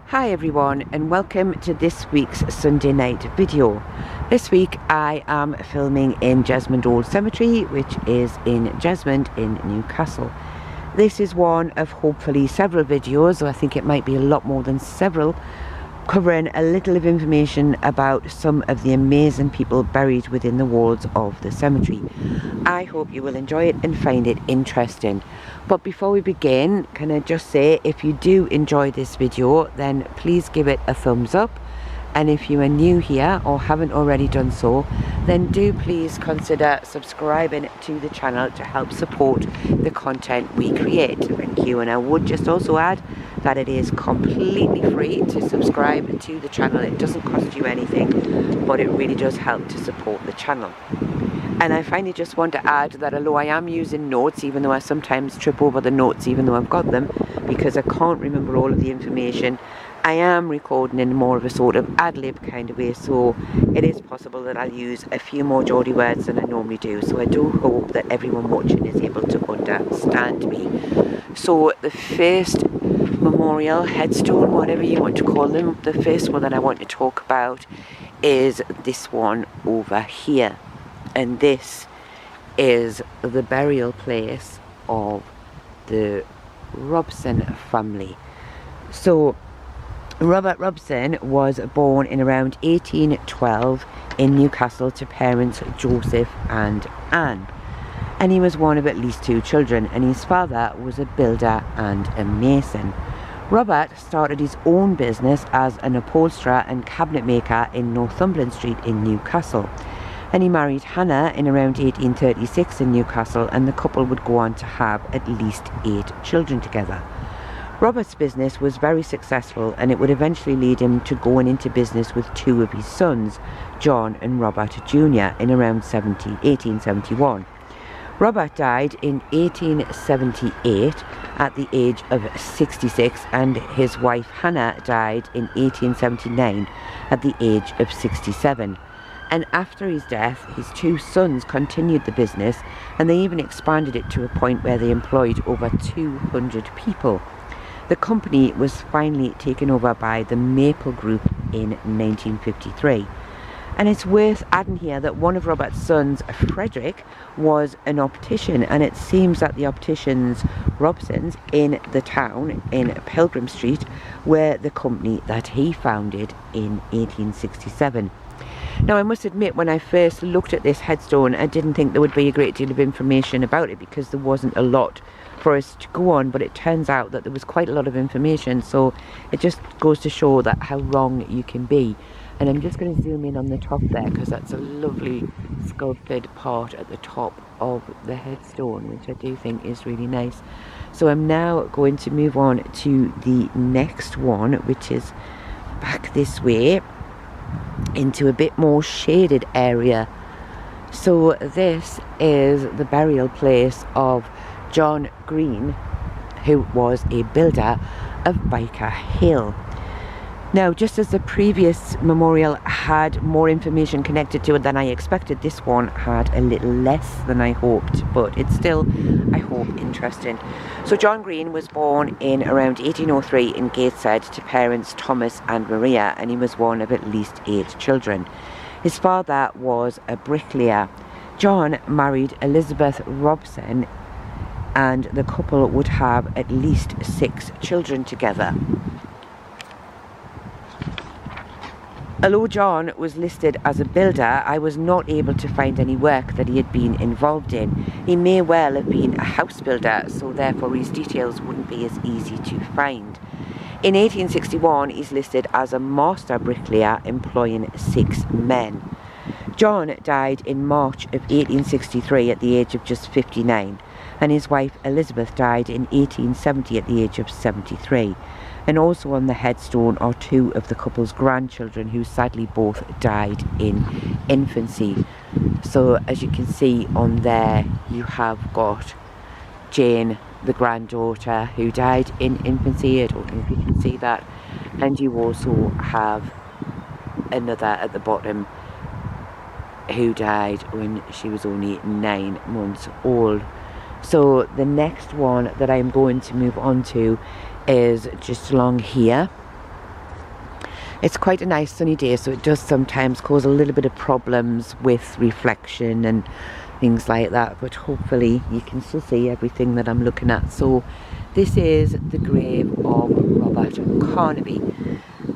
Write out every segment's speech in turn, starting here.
Hi everyone, and welcome to this week's Sunday night video. This week I am filming in Jesmond Old Cemetery, which is in Jesmond in Newcastle. This is one of hopefully several videos, or I think it might be a lot more than several, covering a little of information about some of the amazing people buried within the walls of the cemetery. I hope you will enjoy it and find it interesting. But before we begin, can I just say, if you do enjoy this video, then please give it a thumbs up. And if you are new here or haven't already done so, then do please consider subscribing to the channel to help support the content we create. Thank you. And I would just also add that it is completely free to subscribe to the channel. It doesn't cost you anything, but it really does help to support the channel. And I finally just want to add that although I am using notes, even though I sometimes trip over the notes even though I've got them, because I can't remember all of the information, I am recording in more of a sort of ad-lib kind of way, so it is possible that I'll use a few more Geordie words than I normally do. So I do hope that everyone watching is able to understand me. So the first memorial, headstone, whatever you want to call them, the first one that I want to talk about is this one over here. And this is the burial place of the Robson family. So Robert Robson was born in around 1812 in Newcastle to parents Joseph and Anne. And he was one of at least two children, and his father was a builder and a mason. Robert started his own business as an upholsterer and cabinet maker in Northumberland Street in Newcastle. And he married Hannah in around 1836 in Newcastle, and the couple would go on to have at least 8 children together. Robert's business was very successful, and it would eventually lead him to going into business with 2 of his sons, John and Robert Jr., in around 1871. Robert died in 1878 at the age of 66, and his wife Hannah died in 1879 at the age of 67. And after his death, his 2 sons continued the business, and they even expanded it to a point where they employed over 200 people. The company was finally taken over by the Maple Group in 1953. And it's worth adding here that one of Robert's sons, Frederick, was an optician, and it seems that the opticians Robsons in the town in Pilgrim Street were the company that he founded in 1867. Now, I must admit, when I first looked at this headstone, I didn't think there would be a great deal of information about it because there wasn't a lot for us to go on, but it turns out that there was quite a lot of information, so it just goes to show that how wrong you can be. And I'm just going to zoom in on the top there, because that's a lovely sculpted part at the top of the headstone, which I do think is really nice. So I'm now going to move on to the next one, which is back this way into a bit more shaded area. So this is the burial place of John Green, who was a builder of Biker Hill. Now, just as the previous memorial had more information connected to it than I expected, this one had a little less than I hoped, but it's still, I hope, interesting. So John Green was born in around 1803 in Gateshead to parents Thomas and Maria, and he was one of at least 8 children. His father was a bricklayer. John married Elizabeth Robson, and the couple would have at least 6 children together. Although John was listed as a builder, I was not able to find any work that he had been involved in. He may well have been a house builder, so therefore his details wouldn't be as easy to find. In 1861, he's listed as a master bricklayer employing 6 men. John died in March of 1863 at the age of just 59, and his wife Elizabeth died in 1870 at the age of 73. And also on the headstone are 2 of the couple's grandchildren, who sadly both died in infancy. So as you can see on there, you have got Jane, the granddaughter, who died in infancy. I don't know if you can see that. And you also have another at the bottom who died when she was only 9 months old. So the next one that I'm going to move on to is just along here. It's quite a nice sunny day, so it does sometimes cause a little bit of problems with reflection and things like that, but hopefully you can still see everything that I'm looking at. So this is the grave of Robert Carnaby,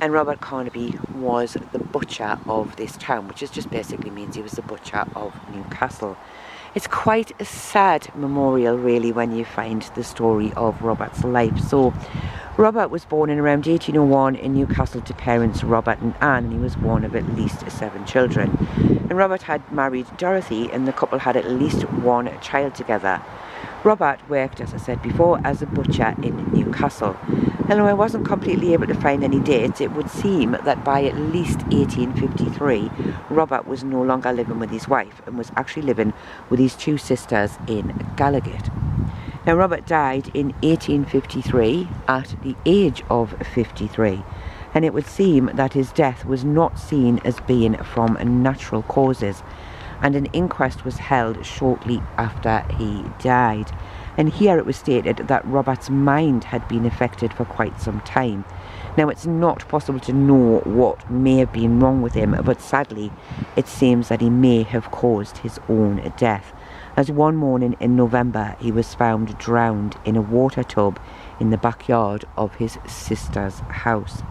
and Robert Carnaby was the butcher of this town, which just basically means he was the butcher of Newcastle. It's quite a sad memorial really when you find the story of Robert's life. So Robert was born in around 1801 in Newcastle to parents Robert and Anne, and he was one of at least 7 children. And Robert had married Dorothy, and the couple had at least 1 child together. Robert worked, as I said before, as a butcher in Newcastle. And though I wasn't completely able to find any dates, it would seem that by at least 1853, Robert was no longer living with his wife and was actually living with his 2 sisters in Gallowgate. Now, Robert died in 1853 at the age of 53, and it would seem that his death was not seen as being from natural causes, and an inquest was held shortly after he died. And here it was stated that Robert's mind had been affected for quite some time. Now, it's not possible to know what may have been wrong with him, but sadly it seems that he may have caused his own death, as one morning in November he was found drowned in a water tub in the backyard of his sister's house.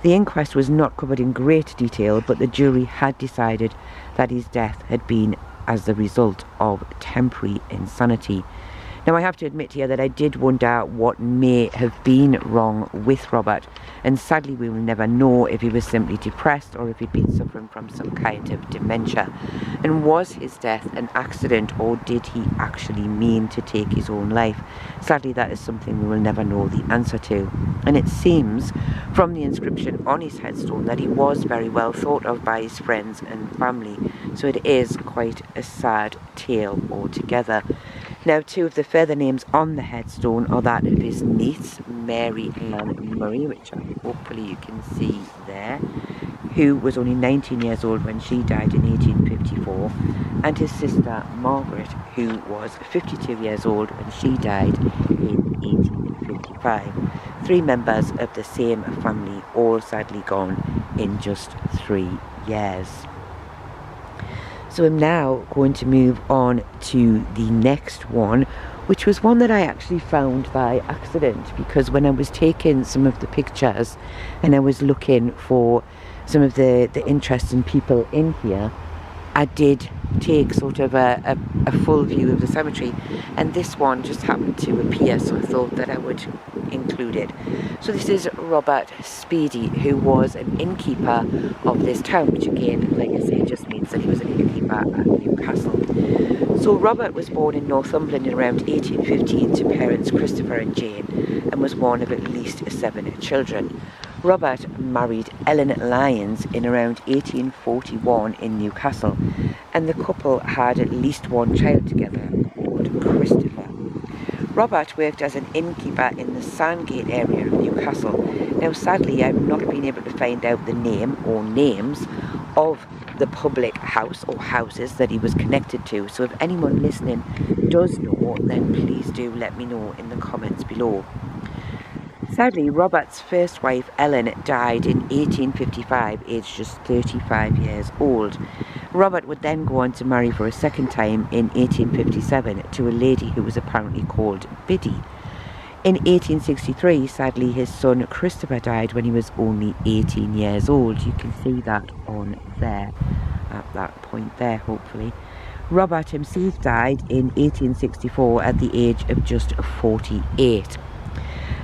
The inquest was not covered in great detail, but the jury had decided that his death had been as the result of temporary insanity. Now, I have to admit here that I did wonder what may have been wrong with Robert, and sadly we will never know if he was simply depressed or if he'd been suffering from some kind of dementia. And was his death an accident, or did he actually mean to take his own life? Sadly, that is something we will never know the answer to. And it seems from the inscription on his headstone that he was very well thought of by his friends and family, so it is quite a sad tale altogether. Now, 2 of the further names on the headstone are that of his niece, Mary Ann Murray, which hopefully you can see there, who was only 19 years old when she died in 1854, and his sister, Margaret, who was 52 years old when she died in 1855. 3 members of the same family, all sadly gone in just 3 years. So I'm now going to move on to the next one, which was one that I actually found by accident, because when I was taking some of the pictures and I was looking for some of the interesting people in here, I did take sort of a full view of the cemetery, and this one just happened to appear, so I thought that I would include it. So this is Robert Speedy, who was an innkeeper of this town, which again, like I say, just means that he was an innkeeper at Newcastle. So Robert was born in Northumberland in around 1815 to parents Christopher and Jane, and was one of at least 7 children. Robert married Ellen Lyons in around 1841 in Newcastle, and the couple had at least 1 child together called Christopher. Robert worked as an innkeeper in the Sandgate area of Newcastle. Now, sadly, I've not been able to find out the name or names of the public house or houses that he was connected to, so if anyone listening does know, then please do let me know in the comments below. Sadly, Robert's first wife, Ellen, died in 1855, aged just 35 years old. Robert would then go on to marry for a second time in 1857 to a lady who was apparently called Biddy. In 1863, sadly, his son Christopher died when he was only 18 years old. You can see that on there, at that point there, hopefully. Robert himself died in 1864 at the age of just 48.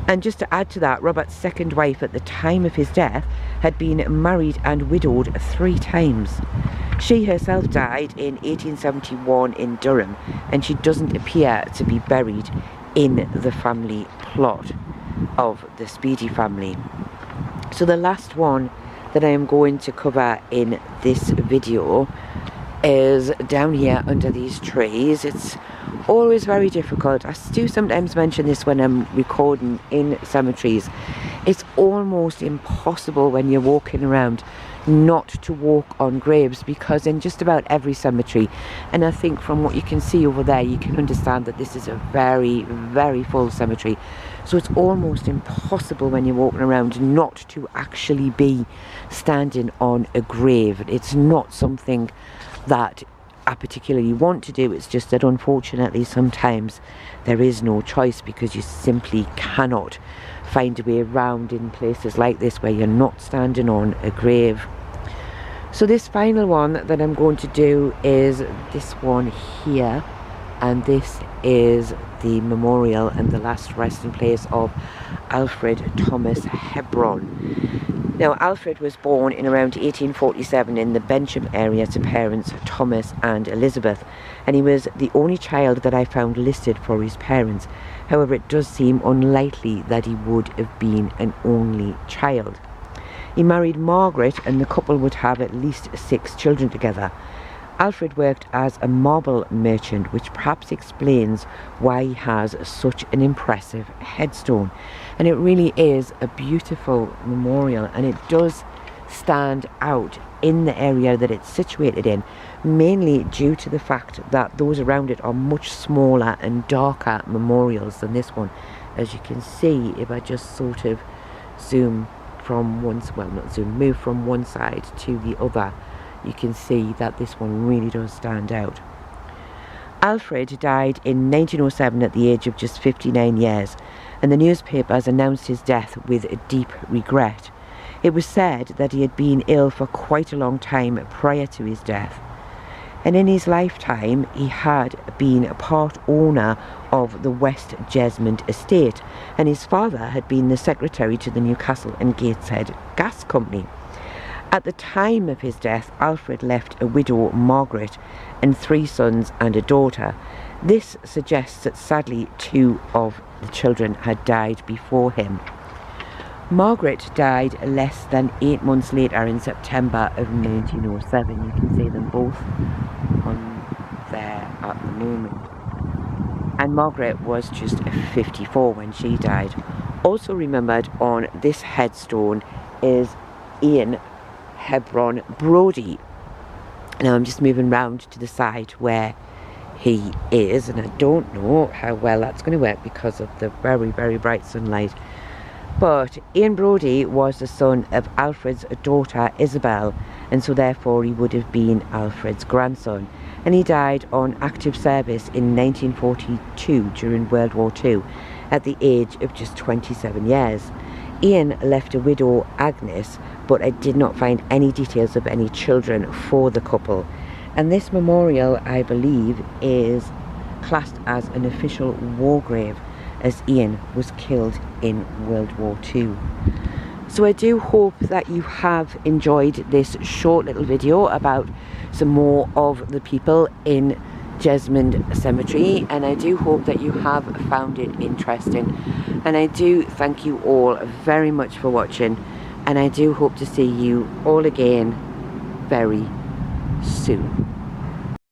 And just to add to that, Robert's second wife at the time of his death had been married and widowed 3 times. She herself died in 1871 in Durham, and she doesn't appear to be buried in the family plot of the Speedy family. So the last one that I am going to cover in this video is down here under these trees. It's always very difficult. I do sometimes mention this when I'm recording in cemeteries. It's almost impossible when you're walking around not to walk on graves, because in just about every cemetery, and I think from what you can see over there, you can understand that this is a very, very full cemetery. So it's almost impossible when you're walking around not to actually be standing on a grave. It's not something that I particularly want to do. It's just that unfortunately sometimes there is no choice, because you simply cannot find a way around in places like this where you're not standing on a grave. So this final one that I'm going to do is this one here, and this is the memorial and the last resting place of Alfred Thomas Hebron. Now, Alfred was born in around 1847 in the Bensham area to parents Thomas and Elizabeth, and he was the only child that I found listed for his parents. However, it does seem unlikely that he would have been an only child. He married Margaret, and the couple would have at least 6 children together. Alfred worked as a marble merchant, which perhaps explains why he has such an impressive headstone. And it really is a beautiful memorial, and it does stand out in the area that it's situated in, mainly due to the fact that those around it are much smaller and darker memorials than this one. As you can see, if I just sort of zoom from one, well, not zoom, move from one side to the other, you can see that this one really does stand out. Alfred died in 1907 at the age of just 59 years, and the newspapers announced his death with deep regret. It was said that he had been ill for quite a long time prior to his death, and in his lifetime he had been a part owner of the West Jesmond estate, and his father had been the secretary to the Newcastle and Gateshead Gas Company. At the time of his death, Alfred left a widow, Margaret, and 3 sons and a daughter. This suggests that sadly 2 of the children had died before him. Margaret died less than 8 months later in September of 1907. You can see them both on there at the moment. And Margaret was just 54 when she died. Also remembered on this headstone is Ian Hebron Brodie. Now I'm just moving round to the side where he is, and I don't know how well that's going to work because of the very, very bright sunlight. But Ian Brodie was the son of Alfred's daughter Isabel, and so therefore he would have been Alfred's grandson. And he died on active service in 1942 during World War II at the age of just 27 years. Ian left a widow, Agnes, but I did not find any details of any children for the couple. And this memorial, I believe, is classed as an official war grave, as Ian was killed in World War II. So I do hope that you have enjoyed this short little video about some more of the people in Jesmond Cemetery, and I do hope that you have found it interesting, and I do thank you all very much for watching, and I do hope to see you all again very soon.